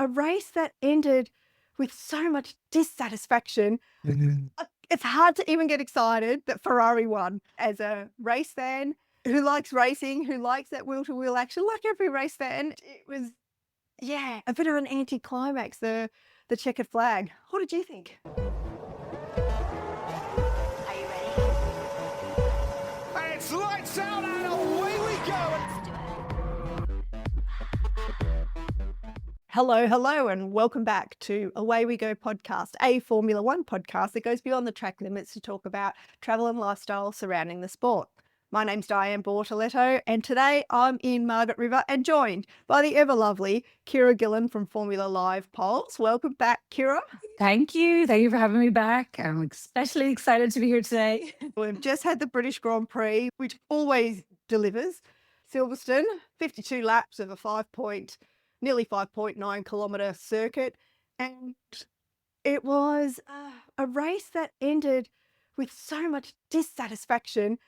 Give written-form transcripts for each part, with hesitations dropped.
a race that ended with so much dissatisfaction. It's hard to even get excited that Ferrari won. As a race fan who likes racing, who likes that wheel-to-wheel action, like every race fan, it was, yeah, a bit of an anticlimax, the checkered flag. What did you think? Are you ready? It's lights out and away we go. Hello, and welcome back to Away We Go podcast, a Formula One podcast that goes beyond the track limits to talk about travel and lifestyle surrounding the sport. My name's Dianne Bortoletto, and today I'm in Margaret River and joined by the ever lovely Ciara Gillan from Formula Live Polls. Welcome back, Ciara. Thank you. Thank you for having me back. I'm especially excited to be here today. We've just had the British Grand Prix, which always delivers. Silverstone, 52 laps of a nearly 5.9 kilometre circuit. And it was a race that ended with so much dissatisfaction.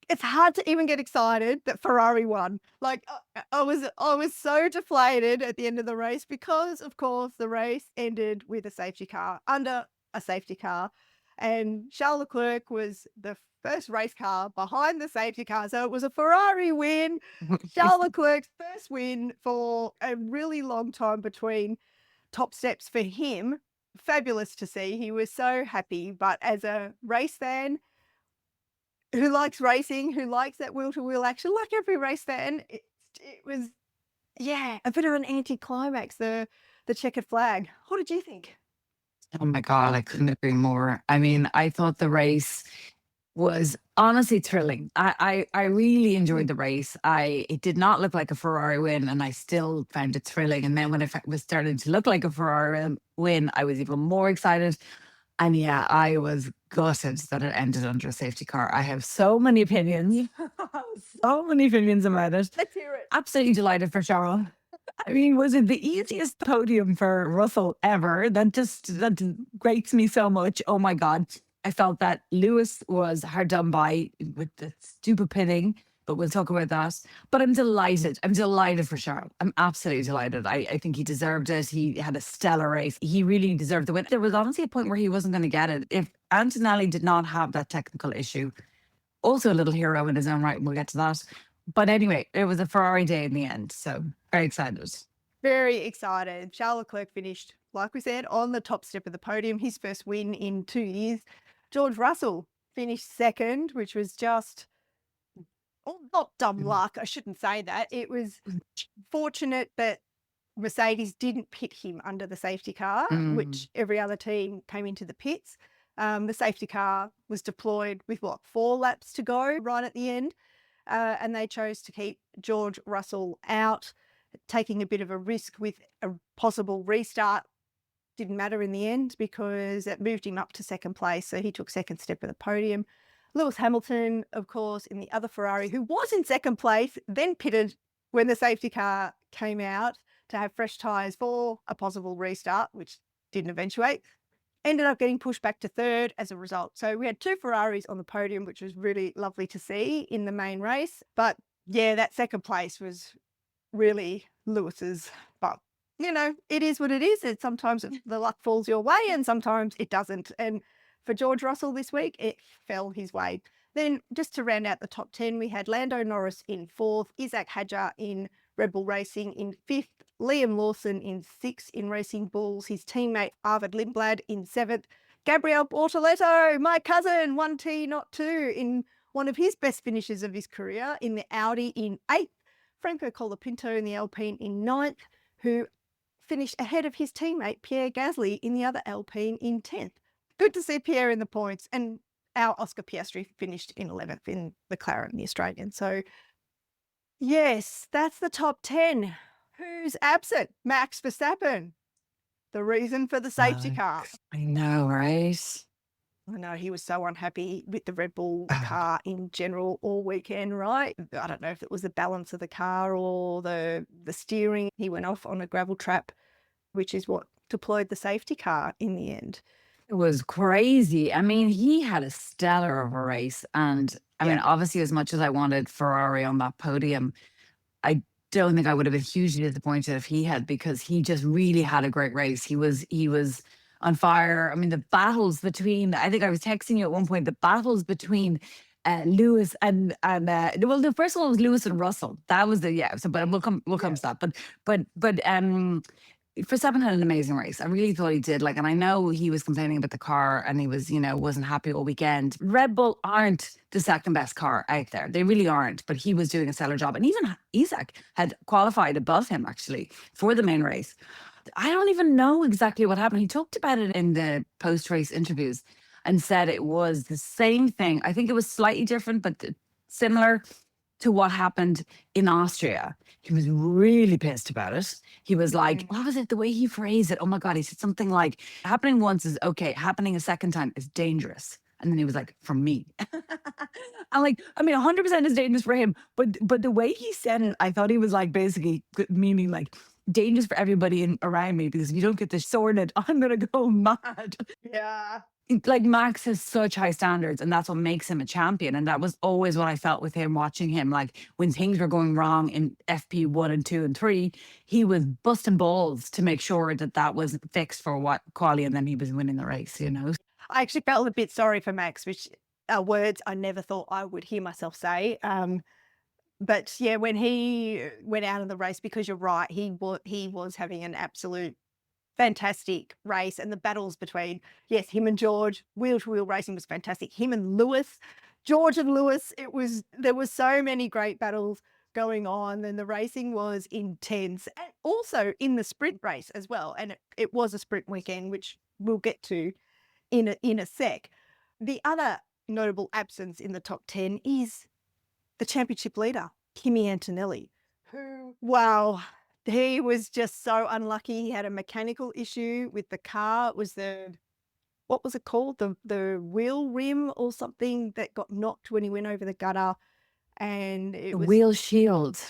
It's hard to even get excited that Ferrari won. Like I was so deflated at the end of the race because, of course, the race ended with a safety car, under a safety car. And Charles Leclerc was the first race car behind the safety car. So it was a Ferrari win. Charles Leclerc's first win for a really long time between top steps for him. Fabulous to see. He was so happy. But as a race fan who likes racing, who likes that wheel-to-wheel action, like every race fan, it was, yeah, a bit of an anticlimax, the checkered flag. What did you think? Oh my God, I couldn't agree more. I mean, I thought the race was honestly thrilling. I really enjoyed the race. It did not look like a Ferrari win, and I still found it thrilling. And then when it was starting to look like a Ferrari win, I was even more excited. And yeah, I was gutted that it ended under a safety car. I have so many opinions, so many opinions about it. Let's hear it. Absolutely delighted for Charles. I mean, was it the easiest podium for Russell ever? That grates me so much. Oh my God. I felt that Lewis was hard done by with the stupid pinning, but we'll talk about that. But I'm delighted. I'm delighted for Charles. I'm absolutely delighted. I think he deserved it. He had a stellar race. He really deserved the win. There was honestly a point where he wasn't going to get it. If Antonelli did not have that technical issue, also a little hero in his own right, and we'll get to that. But anyway, it was a Ferrari day in the end. So very excited. Very excited. Charles Leclerc finished, like we said, on the top step of the podium, his first win in 2 years. George Russell finished second, which was just, not dumb luck. I shouldn't say that. It was fortunate that Mercedes didn't pit him under the safety car, which every other team came into the pits. The safety car was deployed with 4 laps to go right at the end. And they chose to keep George Russell out, taking a bit of a risk with a possible restart. Didn't matter in the end because it moved him up to second place. So he took second step of the podium. Lewis Hamilton, of course, in the other Ferrari, who was in second place, then pitted when the safety car came out to have fresh tyres for a possible restart, which didn't eventuate. Ended up getting pushed back to third as a result. So we had 2 Ferraris on the podium, which was really lovely to see in the main race. But yeah, that second place was really Lewis's. But, it is what it is. And sometimes the luck falls your way and sometimes it doesn't. And for George Russell this week, it fell his way. Then just to round out the top 10, we had Lando Norris in 4th, Isaac Hadjar in Red Bull Racing in 5th, Liam Lawson in 6th in Racing Bulls, his teammate Arvid Lindblad in 7th, Gabriel Bortoletto, my cousin, 1T not 2, in one of his best finishes of his career in the Audi in 8th, Franco Colapinto in the Alpine in 9th, who finished ahead of his teammate Pierre Gasly in the other Alpine in 10th. Good to see Pierre in the points, and our Oscar Piastri finished in 11th in McLaren, the Australian. So yes, that's the top 10. Who's absent? Max Verstappen. The reason for the safety car. I know, right? I know he was so unhappy with the Red Bull car in general all weekend, right? I don't know if it was the balance of the car or the steering. He went off on a gravel trap, which is what deployed the safety car in the end. It was crazy. I mean, he had a stellar of a race. And I mean, obviously, as much as I wanted Ferrari on that podium, I don't think I would have been hugely disappointed if he had, because he just really had a great race. He was on fire. I mean, the battles between, I think I was texting you at one point, the battles between Lewis and well, the first one was Lewis and Russell. That was the, yeah. So, but we'll come to that. But Verstappen had an amazing race. I really thought he did. Like, and I know he was complaining about the car, and he was, wasn't happy all weekend. Red Bull aren't the second best car out there. They really aren't. But he was doing a stellar job, and even Isaac had qualified above him actually for the main race. I don't even know exactly what happened. He talked about it in the post-race interviews and said it was the same thing. I think it was slightly different, but similar to what happened in Austria. He was really pissed about it. He was like, what was it? The way he phrased it. Oh my God. He said something like, happening once is okay. Happening a second time is dangerous. And then he was like, from me. I'm like, I mean, 100% is dangerous for him. But the way he said it, I thought he was like basically meaning like dangerous for everybody around me, because if you don't get this sorted, I'm going to go mad. Yeah. Like, Max has such high standards, and that's what makes him a champion. And that was always what I felt with him, watching him. Like, when things were going wrong in FP1 and 2 and 3, he was busting balls to make sure that was fixed for what quali, and then he was winning the race, I actually felt a bit sorry for Max, which are words I never thought I would hear myself say. But yeah, when he went out of the race, because you're right, he was having an absolute fantastic race, and the battles between, yes, him and George, wheel-to-wheel racing was fantastic. Him and Lewis, George and Lewis, there was so many great battles going on, and the racing was intense, and also in the sprint race as well. And it was a sprint weekend, which we'll get to in a sec. The other notable absence in the top 10 is the championship leader, Kimi Antonelli, who, wow, he was just so unlucky. He had a mechanical issue with the car. It was what was it called? The wheel rim or something that got knocked when he went over the gutter. And it was wheel shield.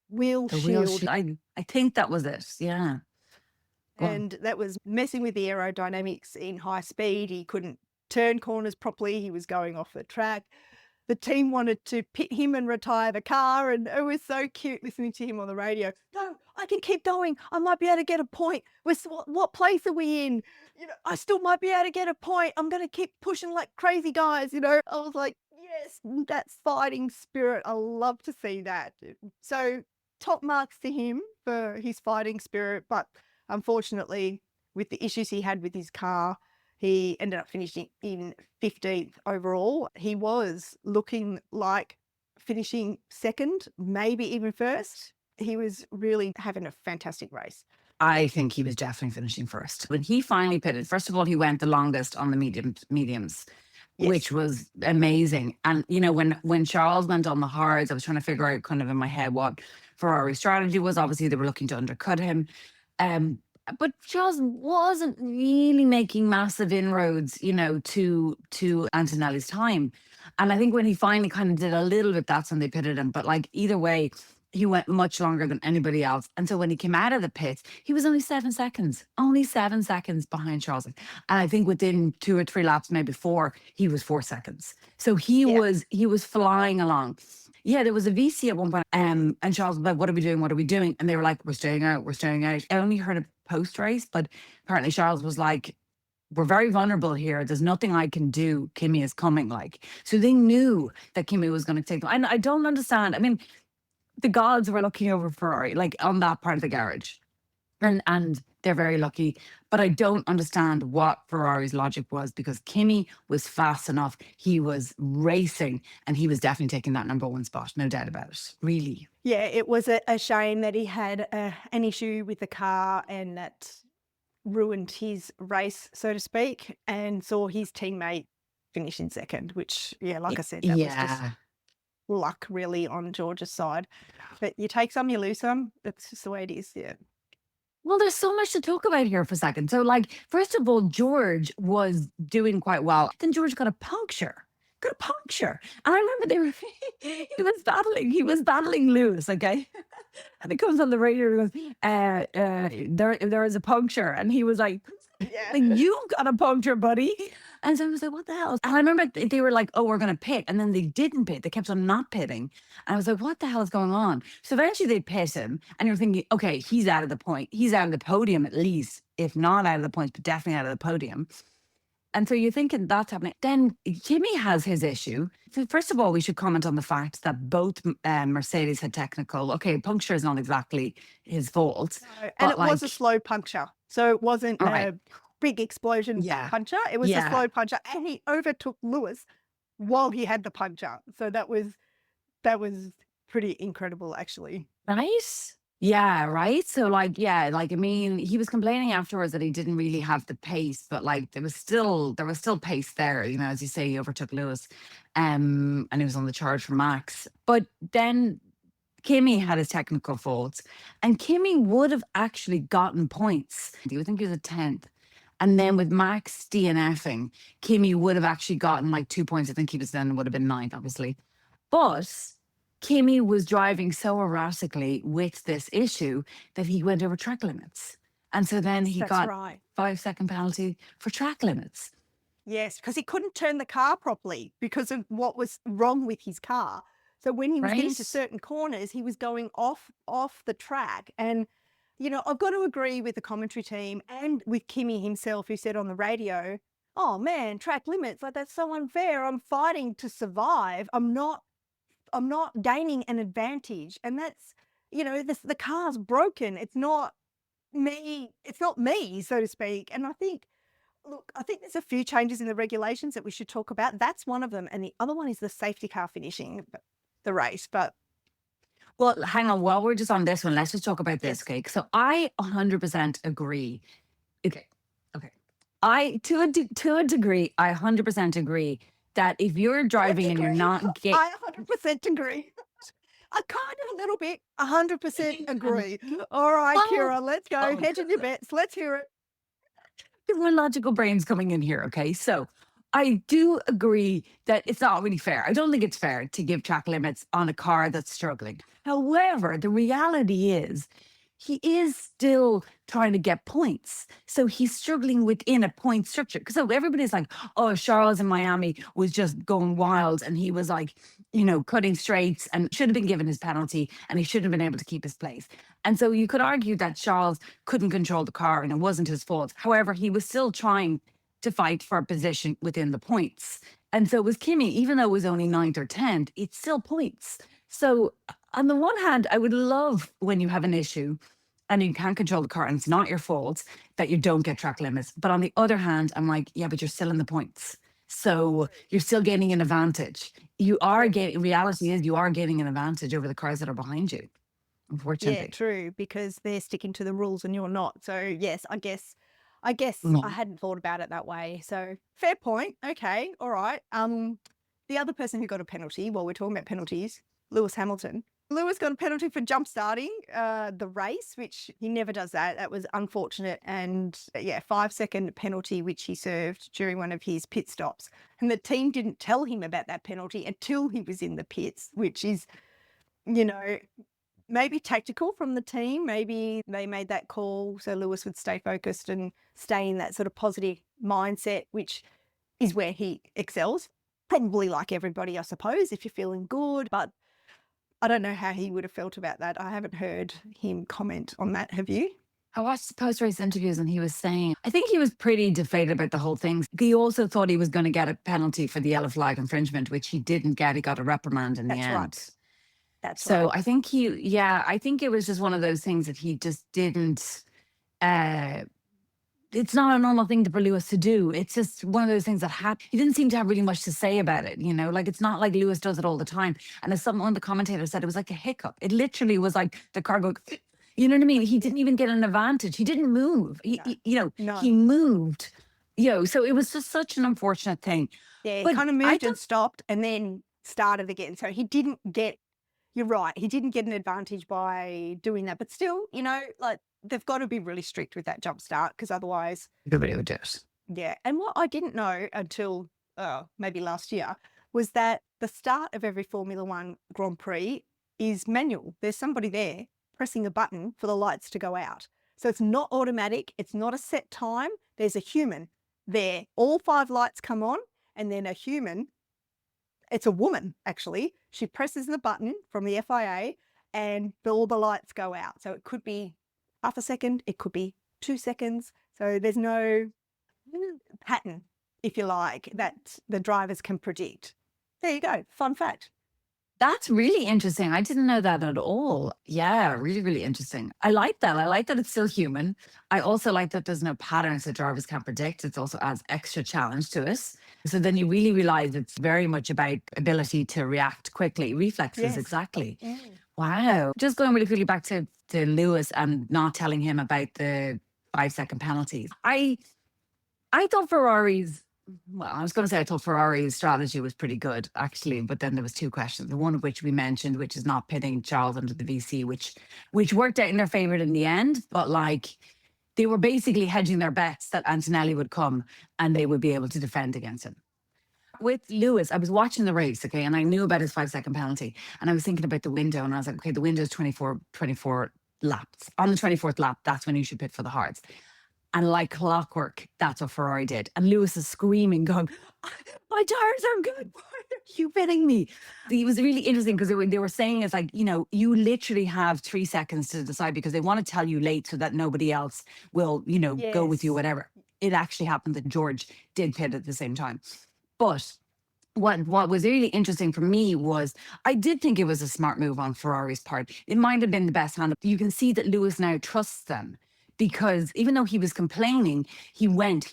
Wheel shield. I think that was it. Yeah. And that was messing with the aerodynamics in high speed. He couldn't turn corners properly. He was going off the track. The team wanted to pit him and retire the car, and it was so cute listening to him on the radio. No, I can keep going. I might be able to get a point. What place are we in? I still might be able to get a point. I'm going to keep pushing like crazy guys. I was like, yes, that's fighting spirit. I love to see that. So top marks to him for his fighting spirit, but unfortunately, with the issues he had with his car, he ended up finishing in 15th overall. He was looking like finishing second, maybe even first. He was really having a fantastic race. I think he was definitely finishing first. When he finally pitted, first of all, he went the longest on the mediums, yes, which was amazing. And, when Charles went on the hards, I was trying to figure out kind of in my head what Ferrari's strategy was. Obviously, they were looking to undercut him. But Charles wasn't really making massive inroads, to Antonelli's time. And I think when he finally kind of did a little bit, that's when they pitted him. But like, either way, he went much longer than anybody else. And so when he came out of the pits, he was only 7 seconds behind Charles. And I think within 2 or 3 laps, maybe 4, he was 4 seconds. So he was flying along. Yeah, there was a VC at one point, and Charles was like, what are we doing? What are we doing? And they were like, we're staying out. I only heard a post-race, but apparently Charles was like, we're very vulnerable here. There's nothing I can do. Kimi is coming, like. So they knew that Kimi was going to take them. And I don't understand. I mean, the gods were looking over Ferrari, like on that part of the garage. And they're very lucky. But I don't understand what Ferrari's logic was, because Kimi was fast enough. He was racing, and he was definitely taking that number 1 spot. No doubt about it. Really. Yeah, it was a shame that he had an issue with the car, and that ruined his race, so to speak, and saw his teammate finish in second, which, yeah, like I said, that was just luck really on George's side. But you take some, you lose some. That's just the way it is, yeah. Well, there's so much to talk about here for a second. So, like, first of all, George was doing quite well. Then George got a puncture. And I remember he was battling Lewis, okay? And it comes on the radio and goes, there is a puncture. And he was like, you got a puncture, buddy. And so I was like, what the hell? And I remember they were like, oh, we're going to pit. And then they didn't pit. They kept on not pitting. And I was like, what the hell is going on? So eventually they pit him. And you're thinking, okay, he's out of the point. He's out of the podium at least, if not out of the points, but definitely out of the podium. And so you're thinking that's happening. Then Kimi has his issue. So first of all, we should comment on the fact that both Mercedes had technical. Okay, puncture is not exactly his fault. No, and it was a slow puncture. So it wasn't a big explosion puncture. It was a slow puncture. And he overtook Lewis while he had the puncture. So that was pretty incredible, actually. Right? Yeah, right. So like, I mean, he was complaining afterwards that he didn't really have the pace, but like there was still pace there, you know, as you say, he overtook Lewis. And he was on the charge for Max. But then Kimi had his technical faults, and Kimi would have actually gotten points. Do you think he was a 10th? And then with Max DNFing, Kimi would have actually gotten like 2 points. I think he was then would have been 9th, obviously. But Kimi was driving so erratically with this issue that he went over track limits. And so then he got 5-second penalty for track limits. Yes, because he couldn't turn the car properly because of what was wrong with his car. So when he was getting to certain corners, he was going off the track. And, you know, I've got to agree with the commentary team and with Kimi himself, who said on the radio, oh man, track limits, like that's so unfair. I'm fighting to survive. I'm not gaining an advantage. And that's, you know, the car's broken. It's not me, so to speak. And I think there's a few changes in the regulations that we should talk about. That's one of them. And the other one is the safety car finishing the race. But well, hang on, while we're just on this one, let's just talk about this, okay? So I 100% agree. Okay. To a degree, I 100% agree that if you're driving and you're not getting... I 100% agree. I kind of a little bit, 100% agree. All right, Ciara, let's go. Hedge on your bets. Let's hear it. There were logical brains coming in here, okay? So I do agree that it's not really fair. I don't think it's fair to give track limits on a car that's struggling. However, the reality is he is still trying to get points. So he's struggling within a point structure. Because so everybody's like, oh, Charles in Miami was just going wild and he was like, you know, cutting straights and should have been given his penalty and he should have been able to keep his place. And so you could argue that Charles couldn't control the car and it wasn't his fault. However, he was still trying to fight for a position within the points. And so with Kimi, even though it was only 9th or 10th, it's still points. So on the one hand, I would love when you have an issue and you can't control the car and it's not your fault that you don't get track limits. But on the other hand, I'm like, yeah, but you're still in the points. So you're still gaining an advantage. Reality is you are gaining an advantage over the cars that are behind you, unfortunately. Yeah, true, because they're sticking to the rules and you're not. So yes, I guess I hadn't thought about it that way. So fair point. Okay, all right. The other person who got a penalty, while we're talking about penalties, Lewis Hamilton. Lewis got a penalty for jump starting the race, which he never does that. That was unfortunate. And 5-second penalty, which he served during one of his pit stops. And the team didn't tell him about that penalty until he was in the pits, which is, you know, maybe tactical from the team. Maybe they made that call so Lewis would stay focused and stay in that sort of positive mindset, which is where he excels. Probably like everybody, I suppose, if you're feeling good. But I don't know how he would have felt about that. I haven't heard him comment on that. Have you? I watched the post-race interviews and he was saying, I think he was pretty deflated about the whole thing. He also thought he was going to get a penalty for the yellow flag infringement, which he didn't get. He got a reprimand in the end. Right. That's so right. I think I think it was just one of those things that he just didn't, it's not a normal thing for Lewis to do. It's just one of those things that happened. He didn't seem to have really much to say about it, you know, like it's not like Lewis does it all the time. And as one of the commentators said, it was like a hiccup. It literally was like the car go, you know what I mean? He didn't even get an advantage. He didn't move. He moved, so it was just such an unfortunate thing. Yeah, he kind of moved and stopped and then started again. So he didn't get, you're right, he didn't get an advantage by doing that. But still, you know, like, they've got to be really strict with that jump start because otherwise... Nobody would do it. Yeah. And what I didn't know until maybe last year was that the start of every Formula One Grand Prix is manual. There's somebody there pressing a button for the lights to go out. So it's not automatic. It's not a set time. There's a human there. All 5 lights come on, and then a human, it's a woman actually, she presses the button from the FIA and all the lights go out. So it could be half a second, it could be 2 seconds. So there's no pattern, if you like, that the drivers can predict. There you go. Fun fact. That's really interesting. I didn't know that at all. Yeah, really, really interesting. I like that. I like that it's still human. I also like that there's no patterns that drivers can't predict. It also adds extra challenge to it. So then you really realize it's very much about ability to react quickly, reflexes, Yes. exactly. Mm. Wow. Just going really quickly back to Lewis and not telling him about the 5-second penalties. I thought Ferrari's, well, I was going to say I thought Ferrari's strategy was pretty good, actually, but then there was 2 questions. One of which we mentioned, which is not pitting Charles under the VC, which worked out in their favour in the end. But like, they were basically hedging their bets that Antonelli would come and they would be able to defend against him. With Lewis, I was watching the race, okay, and I knew about his 5-second penalty, and I was thinking about the window, and I was like, okay, the window is 24 laps. On the 24th lap, that's when you should pit for the hards. And like clockwork, that's what Ferrari did. And Lewis is screaming, going, my tires are good. Why are you pitting me? It was really interesting because they were saying it's like, you know, you literally have 3 seconds to decide because they want to tell you late so that nobody else will, you know, go with you, Yes. whatever. It actually happened that George did pit at the same time. But what was really interesting for me was I did think it was a smart move on Ferrari's part. It might have been the best hand. You can see that Lewis now trusts them because even though he was complaining, he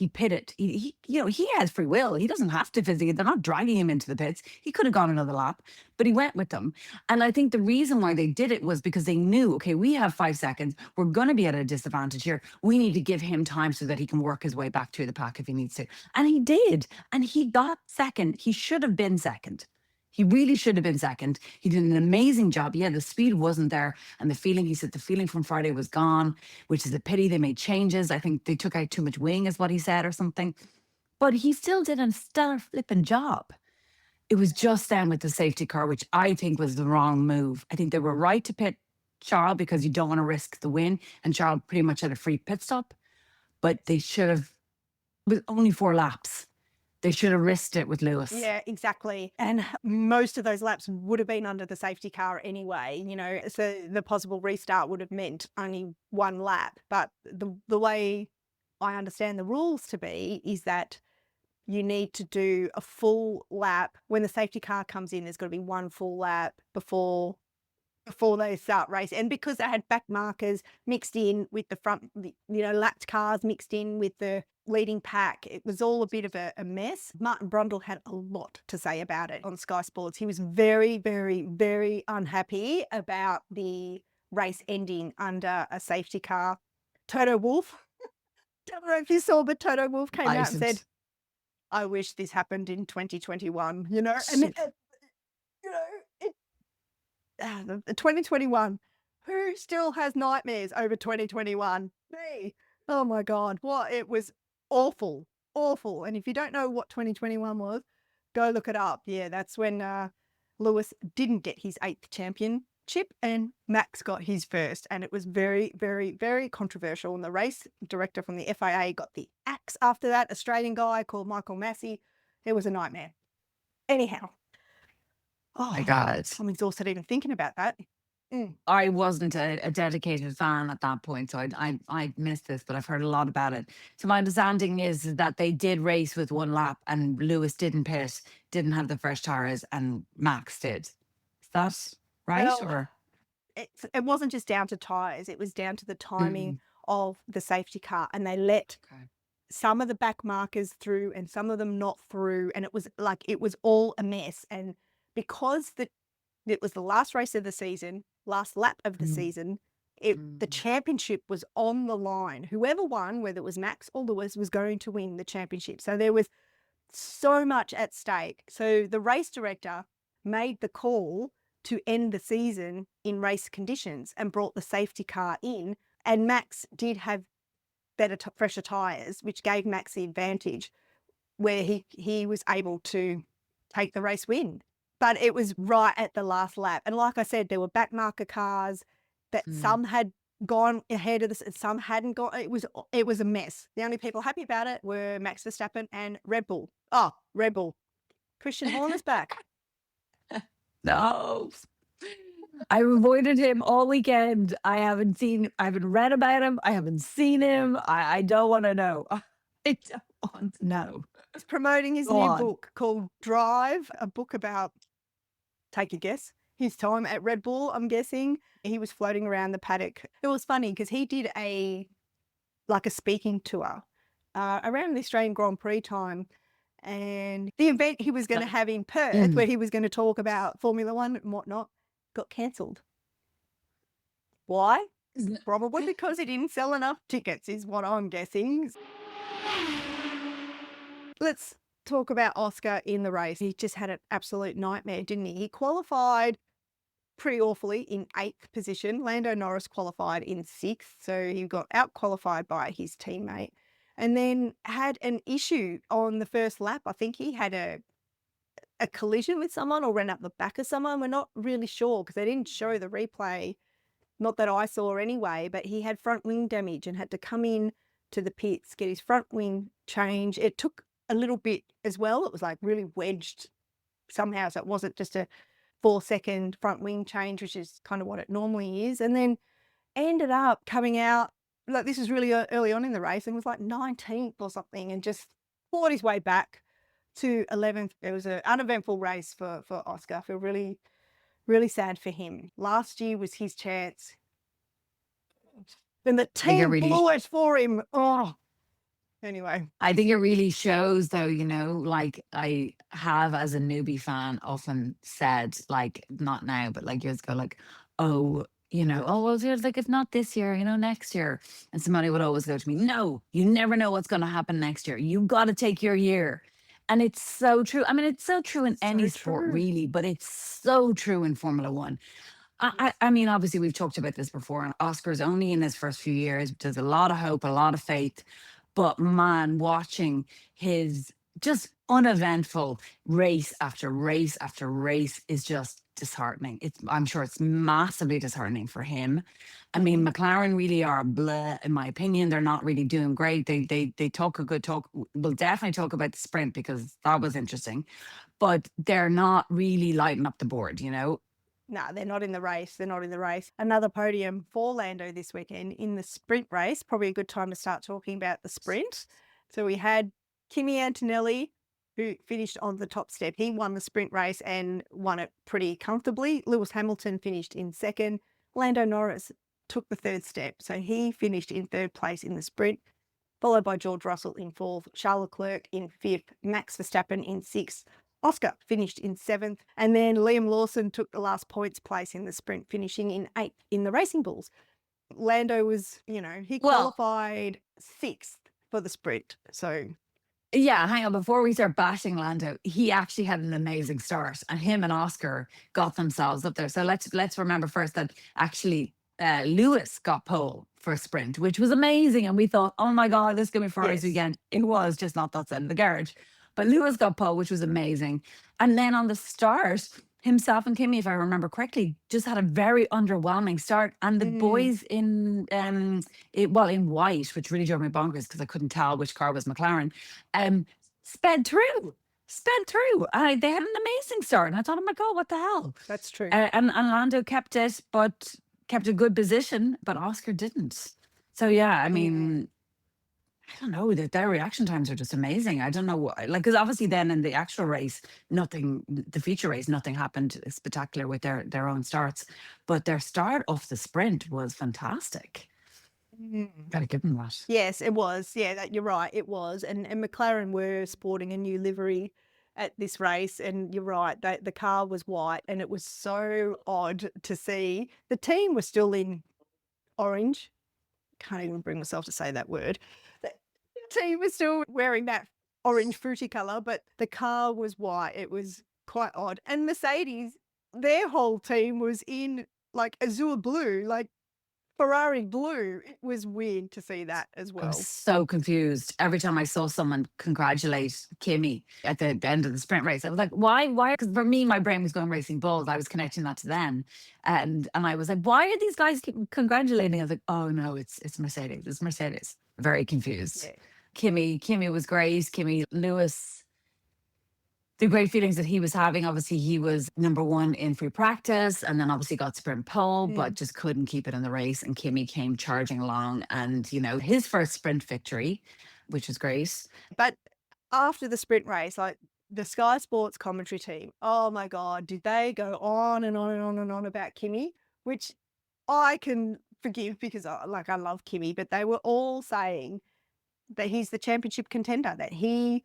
pitted. He you know, he has free will. He doesn't have to physically. They're not dragging him into the pits. He could have gone another lap, but he went with them. And I think the reason why they did it was because they knew, okay, we have 5 seconds. We're going to be at a disadvantage here. We need to give him time so that he can work his way back through the pack if he needs to. And he did. And he got second. He should have been second. He really should have been second. He did an amazing job. Yeah, the speed wasn't there. And he said the feeling from Friday was gone, which is a pity. They made changes. I think they took out too much wing, is what he said, or something. But he still did a stellar flipping job. It was just then with the safety car, which I think was the wrong move. I think they were right to pit Charles because you don't want to risk the win. And Charles pretty much had a free pit stop. But they should have, with only 4 laps, they should have risked it with Lewis. Yeah, exactly. And most of those laps would have been under the safety car anyway, you know, so the possible restart would have meant only 1 lap. But the way I understand the rules to be is that you need to do a full lap. When the safety car comes in, there's got to be 1 full lap before they start race. And because they had back markers mixed in with the front, you know, lapped cars mixed in with the leading pack, it was all a bit of a mess. Martin Brundle had a lot to say about it on Sky Sports. He was very, very, very unhappy about the race ending under a safety car. Toto Wolff, don't know if you saw, but Toto Wolff came out and said, I wish this happened in 2021, you know, and you know, 2021, who still has nightmares over 2021? Me. Oh my God. What? It was awful, awful. And if you don't know what 2021 was, go look it up. Yeah, that's when Lewis didn't get his 8th championship and Max got his first. And it was very, very, very controversial. And the race director from the FIA got the axe after that, Australian guy called Michael Massey. It was a nightmare. Anyhow. Oh my God. I'm exhausted even thinking about that. I wasn't a dedicated fan at that point, so I missed this, but I've heard a lot about it. So my understanding is that they did race with 1 lap and Lewis didn't pit, didn't have the fresh tires, and Max did. Is that right? Well, or it wasn't just down to tyres, it was down to the timing of the safety car, and they let some of the back markers through and some of them not through, and it was all a mess. And because it was the last race of the season, last lap of the season, the championship was on the line. Whoever won, whether it was Max or Lewis, was going to win the championship. So there was so much at stake. So the race director made the call to end the season in race conditions and brought the safety car in. And Max did have better, fresher tyres, which gave Max the advantage where he was able to take the race win. But it was right at the last lap. And like I said, there were back marker cars that some had gone ahead of this and some hadn't gone. It was a mess. The only people happy about it were Max Verstappen and Red Bull. Oh, Red Bull. Christian Horner's back. No. I avoided him all weekend. I haven't read about him. I haven't seen him. I don't want to know. I don't want to know. He's promoting his Go new on. book called Drive, a book about, take a guess, his time at Red Bull, I'm guessing. He was floating around the paddock. It was funny because he did a speaking tour around the Australian Grand Prix time. And the event he was going to have in Perth, where he was going to talk about Formula One and whatnot, got cancelled. Why? Probably because he didn't sell enough tickets, is what I'm guessing. Let's talk about Oscar in the race. He just had an absolute nightmare, didn't he? He qualified pretty awfully in 8th position. Lando Norris qualified in 6th, so he got out-qualified by his teammate. And then had an issue on the first lap. I think he had a collision with someone or ran up the back of someone. We're not really sure because they didn't show the replay. Not that I saw anyway, but he had front wing damage and had to come in to the pits, get his front wing changed. It took a little bit as well. It was like really wedged somehow. So it wasn't just a 4-second front wing change, which is kind of what it normally is. And then ended up coming out, like this was really early on in the race, and was like 19th or something, and just fought his way back to 11th. It was an uneventful race for Oscar. I feel really, really sad for him. Last year was his chance. And the team blew it for him. Oh, anyway. I think it really shows, though, like I have as a newbie fan often said, like, not now, but like years ago, like, oh, well, it's like, if not this year, next year. And somebody would always go to me, no, you never know what's going to happen next year. You got to take your year. And it's so true. I mean, it's so true in any sport, really, but it's so true in Formula One. I mean, obviously, we've talked about this before, and Oscar's only in his first few years. There's a lot of hope, a lot of faith. But man, watching his just uneventful race after race after race is just disheartening. I'm sure it's massively disheartening for him. I mean, McLaren really are blah, in my opinion. They're not really doing great. They talk a good talk. We'll definitely talk about the sprint because that was interesting. But they're not really lighting up the board, No, they're not in the race. They're not in the race. Another podium for Lando this weekend in the sprint race. Probably a good time to start talking about the sprint. So we had Kimi Antonelli, who finished on the top step. He won the sprint race and won it pretty comfortably. Lewis Hamilton finished in 2nd. Lando Norris took the 3rd step. So he finished in 3rd place in the sprint, followed by George Russell in 4th, Charles Leclerc in 5th, Max Verstappen in 6th. Oscar finished in 7th, and then Liam Lawson took the last points place in the sprint, finishing in 8th in the Racing Bulls. Lando was, he qualified 6th for the sprint. So, yeah, hang on. Before we start bashing Lando, he actually had an amazing start, and him and Oscar got themselves up there. So let's remember first that actually Lewis got pole for a sprint, which was amazing, and we thought, oh my God, this is going to be Ferrari's weekend. It was just not that side of the garage. But Lewis got pole, which was amazing. And then on the start, himself and Kimi, if I remember correctly, just had a very underwhelming start. And the boys in white, which really drove me bonkers because I couldn't tell which car was McLaren, sped through. They had an amazing start. And I thought, oh my God, what the hell? That's true. And Lando kept it, but kept a good position, but Oscar didn't. So yeah, I mean, I don't know, their reaction times are just amazing. I don't know what, like, because obviously then in the actual race, the feature race, nothing happened spectacular with their own starts, but their start off the sprint was fantastic. Gotta give them that. Yes, it was. Yeah, you're right. It was. And McLaren were sporting a new livery at this race. And you're right, the car was white, and it was so odd to see. The team was still in orange. Can't even bring myself to say that word. The team was still wearing that orange fruity colour, but the car was white. It was quite odd. And Mercedes, their whole team was in like azure blue. Like, Ferrari blue. It was weird to see that as I was well. so confused every time I saw someone congratulate Kimi at the end of the sprint race. I was like, why? Why? Because for me, my brain was going racing bulls. I was connecting that to them, and I was like, why are these guys congratulating? I was like, oh no, it's Mercedes. It's Mercedes. Very confused. Yeah. Kimi was great. Kimi Lewis, the great feelings that he was having. Obviously, he was number one in free practice and then obviously got sprint pole, but just couldn't keep it in the race. And Kimi came charging along and, his first sprint victory, which was great. But after the sprint race, like the Sky Sports commentary team, oh my God, did they go on and on and on and on about Kimi, which I can forgive because I love Kimi, but they were all saying that he's the championship contender, that he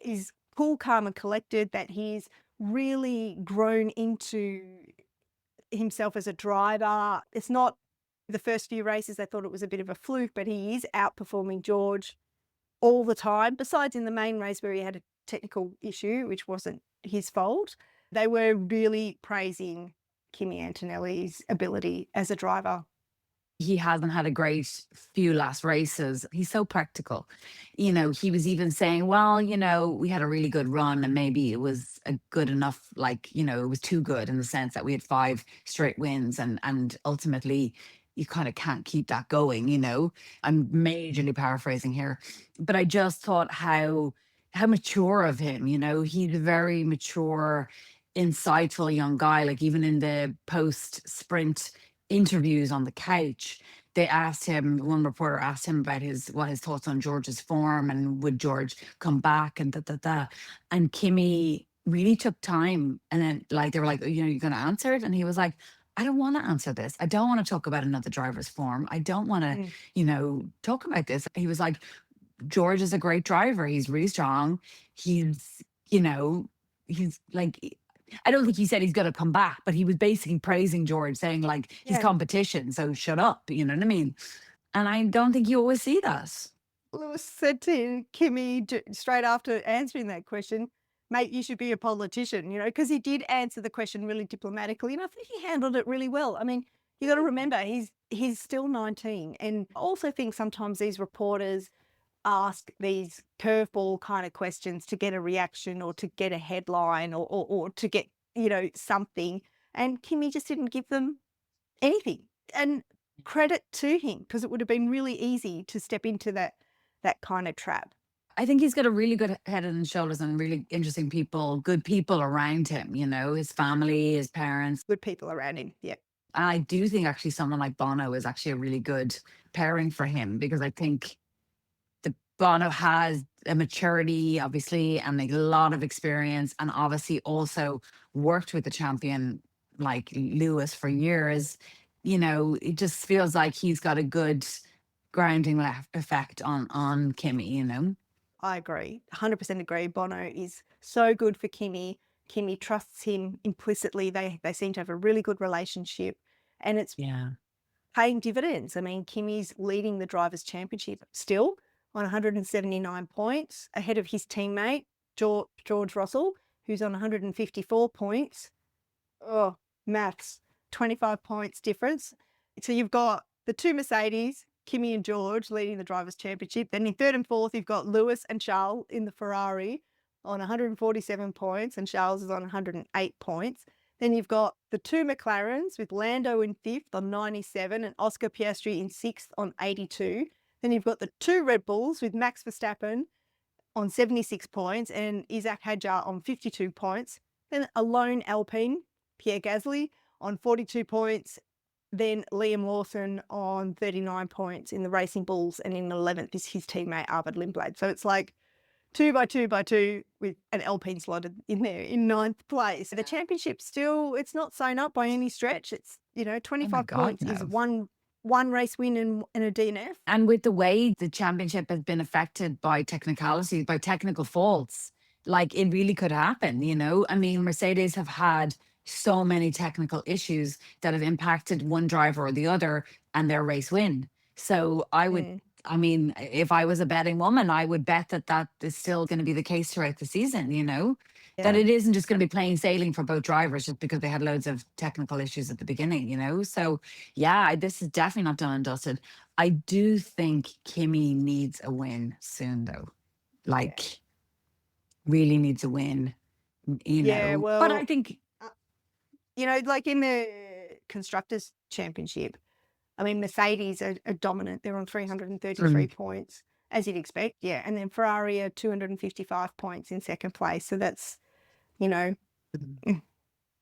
is cool, calm and collected, that he's really grown into himself as a driver. It's not the first few races, they thought it was a bit of a fluke, but he is outperforming George all the time, besides in the main race where he had a technical issue, which wasn't his fault. They were really praising Kimi Antonelli's ability as a driver. He hasn't had a great few last races. He's so practical. He was even saying, well, we had a really good run and maybe it was a good enough, it was too good in the sense that we had 5 straight wins and ultimately you kind of can't keep that going. I'm majorly paraphrasing here, but I just thought how mature of him. He's a very mature, insightful young guy. Like even in the post sprint interviews on the couch, one reporter asked him about what his thoughts on George's form and would George come back and and Kimi really took time, and then they were like, you're going to answer it, and he was like, I don't want to answer this. I don't want to talk about another driver's form. I don't want to talk about this. He was like, George is a great driver. He's really strong. He's like, I don't think he said he's going to come back, but he was basically praising George, saying he's competition, so shut up. You know what I mean? And I don't think you always see that. Lewis said to Kimi straight after answering that question, mate, you should be a politician, because he did answer the question really diplomatically, and I think he handled it really well. I mean, you got to remember, he's still 19, and I also think sometimes these reporters ask these curveball kind of questions to get a reaction or to get a headline or to get, something. And Kimi just didn't give them anything. And credit to him, because it would have been really easy to step into that kind of trap. I think he's got a really good head and shoulders and really interesting people, good people around him, his family, his parents. Good people around him, yeah. And I do think actually someone like Bono is actually a really good pairing for him, because I think Bono has a maturity, obviously, and a lot of experience, and obviously also worked with the champion like Lewis for years. It just feels like he's got a good grounding effect on Kimi. I agree, 100% agree. Bono is so good for Kimi. Kimi trusts him implicitly. They seem to have a really good relationship, and it's paying dividends. I mean, Kimi's leading the Drivers' Championship still on 179 points, ahead of his teammate, George Russell, who's on 154 points. Oh, maths, 25 points difference. So you've got the 2 Mercedes, Kimi and George, leading the Drivers' Championship. Then in 3rd and 4th, you've got Lewis and Charles in the Ferrari on 147 points, and Charles is on 108 points. Then you've got the 2 McLarens with Lando in 5th on 97 and Oscar Piastri in 6th on 82. Then you've got the 2 Red Bulls with Max Verstappen on 76 points and Isaac Hadjar on 52 points. Then a lone Alpine, Pierre Gasly, on 42 points. Then Liam Lawson on 39 points in the Racing Bulls, and in 11th is his teammate Arvid Lindblad. So it's like 2 by 2 by 2 with an Alpine slotted in there in 9th place. The championship still, it's not sewn up by any stretch. It's, 25 points is one race win and a DNF. And with the way the championship has been affected by technicalities, by technical faults, it really could happen, I mean, Mercedes have had so many technical issues that have impacted one driver or the other and their race win. So I would, I mean, if I was a betting woman, I would bet that is still going to be the case throughout the season, That Yeah. it isn't just going to be plain sailing for both drivers just because they had loads of technical issues at the beginning, So, yeah, this is definitely not done and dusted. I do think Kimi needs a win soon, though. Like, really needs a win, Yeah, But I well, think, like in the Constructors' Championship, I mean, Mercedes are dominant. They're on 333 points, as you'd expect. Yeah. And then Ferrari are 255 points in second place. So that's, you know,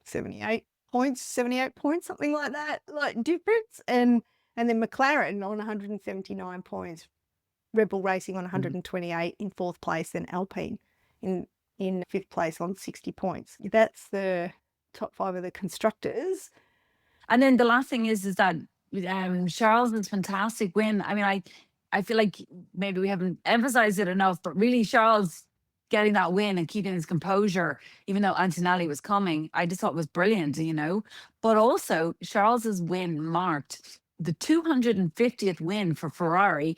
78 points, something like that, like difference. And then McLaren on 179 points, Red Bull Racing on 128 in fourth place, and Alpine in fifth place on 60 points. That's the top five of the constructors. and then the last thing is that Charles' fantastic win. I mean, I feel like maybe we haven't emphasized it enough, but really Charles getting that win and keeping his composure, even though Antonelli was coming, I just thought was brilliant, But also Charles's win marked the 250th win for Ferrari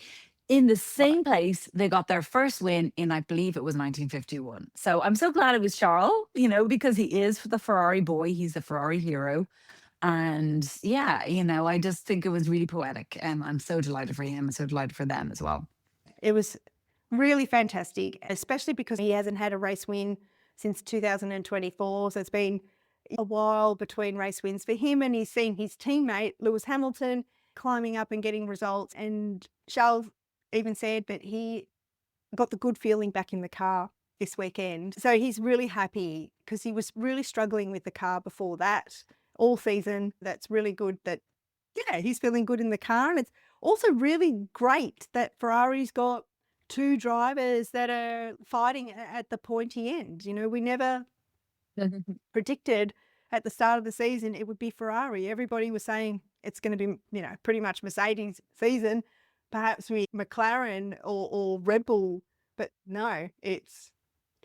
in the same place they got their first win in, I believe it was 1951. So I'm so glad it was Charles, because he is the Ferrari boy. He's the Ferrari hero. And yeah, I just think it was really poetic. And I'm so delighted for him and so delighted for them as well. It was really fantastic, especially because he hasn't had a race win since 2024. So it's been a while between race wins for him, and he's seen his teammate, Lewis Hamilton, climbing up and getting results. And Charles even said that he got the good feeling back in the car this weekend. So he's really happy because he was really struggling with the car before that all season. That's really good that, he's feeling good in the car. And it's also really great that Ferrari's got two drivers that are fighting at the pointy end. We never predicted at the start of the season it would be Ferrari. Everybody was saying it's going to be, pretty much Mercedes season, perhaps with McLaren or Red Bull, but no, it's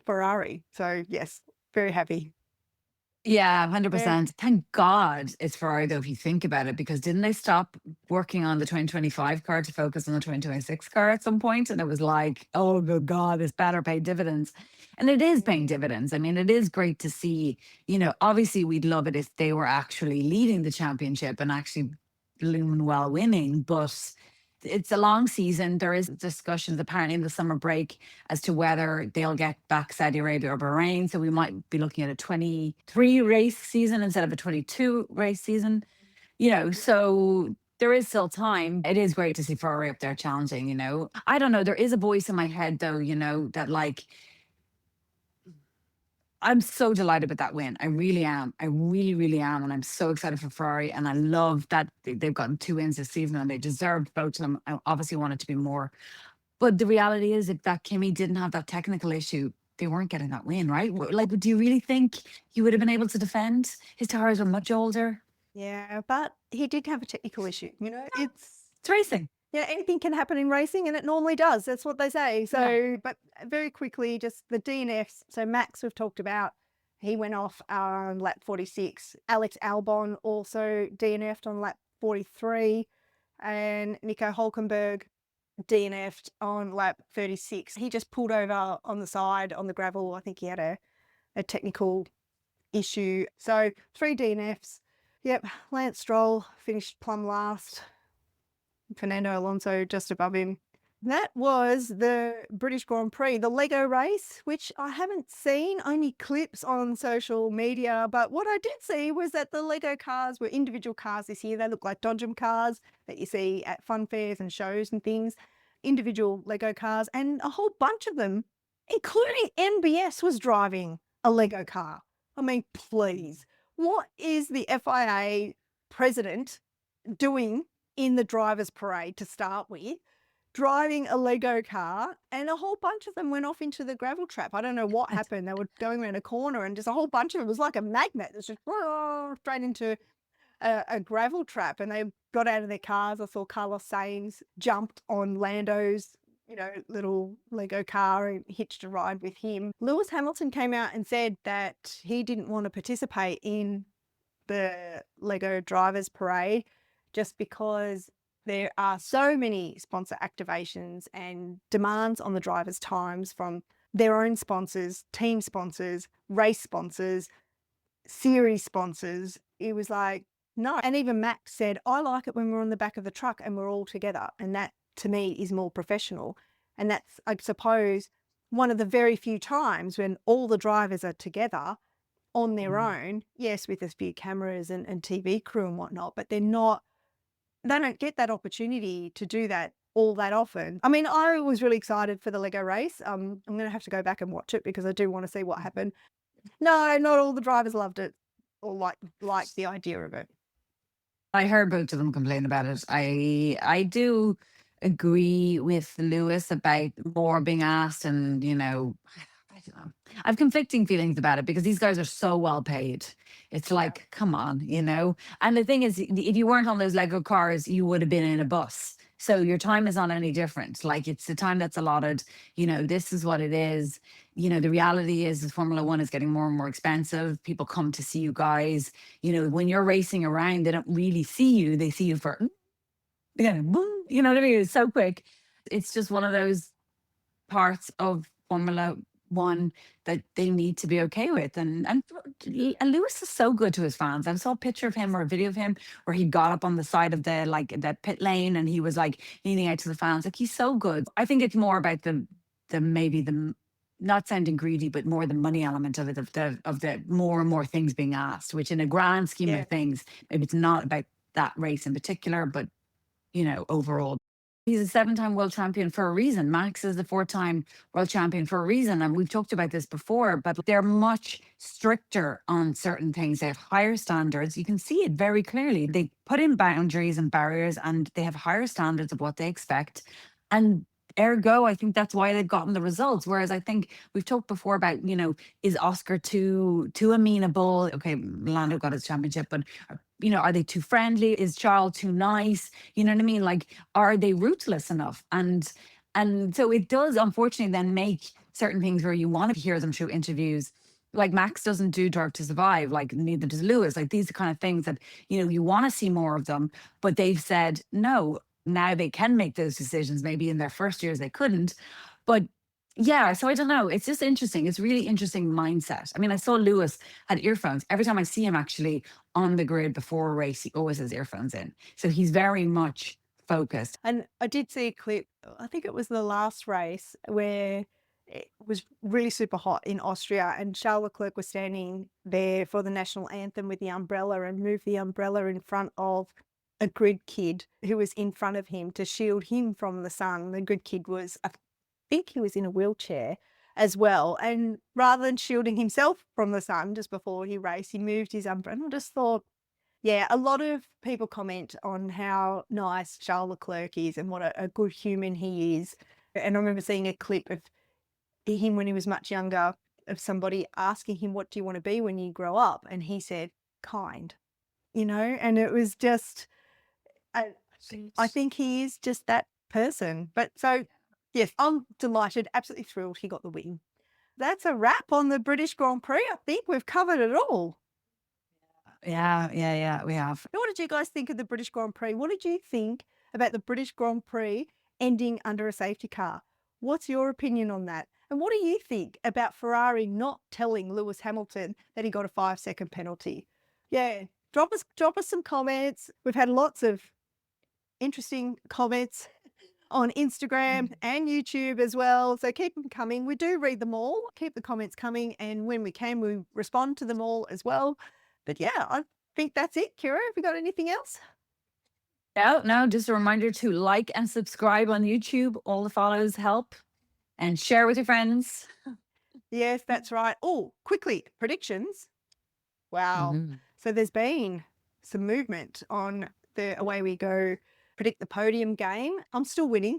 Ferrari. So yes, very happy. Yeah, 100%. Thank God it's Ferrari, though, if you think about it, because didn't they stop working on the 2025 car to focus on the 2026 car at some point? And it was like, oh, good God, this better pay dividends. And it is paying dividends. I mean, it is great to see, obviously we'd love it if they were actually leading the championship and actually doing well winning, but it's a long season. There is discussions apparently in the summer break as to whether they'll get back Saudi Arabia or Bahrain. So we might be looking at a 23 race season instead of a 22 race season, so there is still time. It is great to see Ferrari up there challenging, I don't know. There is a voice in my head though, that like, I'm so delighted with that win. I really am. I really, really am. And I'm so excited for Ferrari. And I love that they've gotten 2 wins this season and they deserved both of them. I obviously want it to be more. But the reality is, if that Kimi didn't have that technical issue, they weren't getting that win, right? Like, do you really think he would have been able to defend? His tires are much older. Yeah, but he did have a technical issue. It's racing. Yeah, anything can happen in racing, and it normally does. That's what they say. So, But very quickly, just the DNFs. So Max, we've talked about, he went off on lap 46. Alex Albon also DNF'd on lap 43. And Nico Hulkenberg DNF'd on lap 36. He just pulled over on the side on the gravel. I think he had a technical issue. So 3 DNFs. Yep, Lance Stroll finished plumb last. Fernando Alonso just above him. That was the British Grand Prix, the Lego race, which I haven't seen, only clips on social media. But what I did see was that the Lego cars were individual cars this year. They look like Dodgem cars that you see at fun fairs and shows and things. Individual Lego cars, and a whole bunch of them, including NBS, was driving a Lego car. I mean, please, what is the FIA president doing in the driver's parade to start with, driving a Lego car? And a whole bunch of them went off into the gravel trap. I don't know what happened. They were going around a corner and just a whole bunch of them, it was like a magnet. It's just straight into a gravel trap. And they got out of their cars. I saw Carlos Sainz jumped on Lando's, little Lego car and hitched a ride with him. Lewis Hamilton came out and said that he didn't want to participate in the Lego drivers parade just because there are so many sponsor activations and demands on the drivers' times from their own sponsors, team sponsors, race sponsors, series sponsors. It was like, no. And even Max said, I like it when we're on the back of the truck and we're all together. And that to me is more professional. And that's, I suppose, one of the very few times when all the drivers are together on their own, yes, with a few cameras and TV crew and whatnot, but they don't get that opportunity to do that all that often. I mean, I was really excited for the Lego race. I'm going to have to go back and watch it because I do want to see what happened. No, not all the drivers loved it or like the idea of it. I heard both of them complain about it. I do agree with Lewis about more being asked, and I don't know. I have conflicting feelings about it because these guys are so well paid. It's like, come on. And the thing is, if you weren't on those Lego cars, you would have been in a bus. So your time is not any different. Like, it's the time that's allotted. This is what it is. The reality is Formula One is getting more and more expensive. People come to see you guys. When you're racing around, they don't really see you. They see you for, boom, you know what I mean? It's so quick. It's just one of those parts of Formula One that they need to be okay with. And Lewis is so good to his fans. I saw a picture of him or a video of him where he got up on the side of the pit lane and he was like leaning out to the fans. Like, he's so good. I think it's more about the maybe the not sounding greedy, but more the money element of it, of the more and more things being asked, which in a grand scheme Yeah. of things, maybe it's not about that race in particular, but overall. He's a 7-time world champion for a reason. Max is the 4-time world champion for a reason. And we've talked about this before, but they're much stricter on certain things. They have higher standards. You can see it very clearly. They put in boundaries and barriers, and they have higher standards of what they expect. And ergo, I think that's why they've gotten the results. Whereas I think we've talked before about, is Oscar too amenable? Okay, Lando got his championship, but are they too friendly? Is Charles too nice? You know what I mean? Like, are they ruthless enough? And so it does, unfortunately, then make certain things where you want to hear them through interviews. Like, Max doesn't do Drive to Survive, like neither does Lewis. Like, these are kind of things that, you want to see more of them, but they've said no. Now they can make those decisions. Maybe in their first years they couldn't. But yeah, so I don't know. It's just interesting. It's really interesting mindset. I mean, I saw Lewis had earphones. Every time I see him actually on the grid before a race, he always has earphones in. So he's very much focused. And I did see a clip, I think it was the last race, where it was really super hot in Austria and Charles Leclerc was standing there for the national anthem with the umbrella and moved the umbrella in front of a grid kid who was in front of him to shield him from the sun. The grid kid was, I think he was in a wheelchair as well. And rather than shielding himself from the sun just before he raced, he moved his umbrella. And I just thought, yeah, a lot of people comment on how nice Charles Leclerc is and what a good human he is. And I remember seeing a clip of him when he was much younger, of somebody asking him, what do you want to be when you grow up? And he said, kind, and it was just, I think he is just that person. But so, yes, I'm delighted, absolutely thrilled he got the win. That's a wrap on the British Grand Prix. I think we've covered it all. Yeah, we have. What did you guys think of the British Grand Prix? What did you think about the British Grand Prix ending under a safety car? What's your opinion on that? And what do you think about Ferrari not telling Lewis Hamilton that he got a 5-second penalty? Yeah, drop us some comments. We've had lots of interesting comments on Instagram and YouTube as well. So keep them coming. We do read them all. Keep the comments coming. And when we can, we respond to them all as well. But yeah, I think that's it. Ciara, have you got anything else? No, just a reminder to like and subscribe on YouTube. All the follows help. And share with your friends. Yes, that's right. Oh, quickly, predictions. Wow. So there's been some movement on the Away We Go Predict the Podium game. I'm still winning.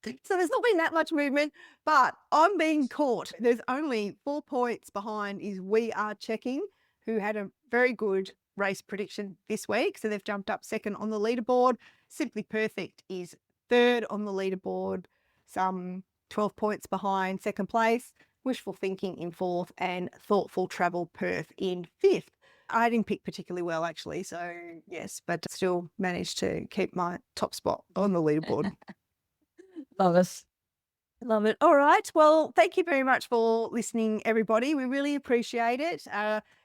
So there's not been that much movement, but I'm being caught. There's only 4 points behind is We Are Checking, who had a very good race prediction this week. So they've jumped up second on the leaderboard. Simply Perfect is third on the leaderboard, some 12 points behind second place. Wishful Thinking in fourth and Thoughtful Travel Perth in fifth. I didn't pick particularly well, actually. So yes, but still managed to keep my top spot on the leaderboard. Love us. Love it. All right. Well, thank you very much for listening, everybody. We really appreciate it.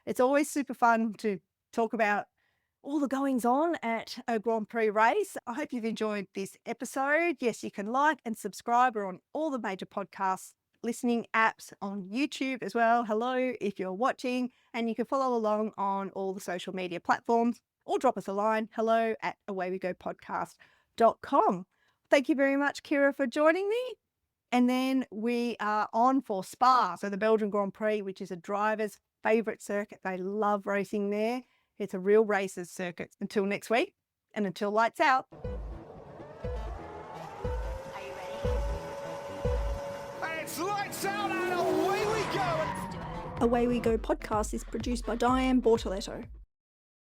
It's always super fun to talk about all the goings on at a Grand Prix race. I hope you've enjoyed this episode. Yes, you can like and subscribe. We're on all the major podcast listening apps, on YouTube as well. Hello, if you're watching, and you can follow along on all the social media platforms or drop us a line, hello@awaywegopodcast.com. Thank you very much, Ciara, for joining me. And then we are on for Spa, so the Belgian Grand Prix, which is a driver's favourite circuit. They love racing there. It's a real racers circuit. Until next week, and until lights out. It's lights out and away we go. Away We Go podcast is produced by Dianne Bortoletto.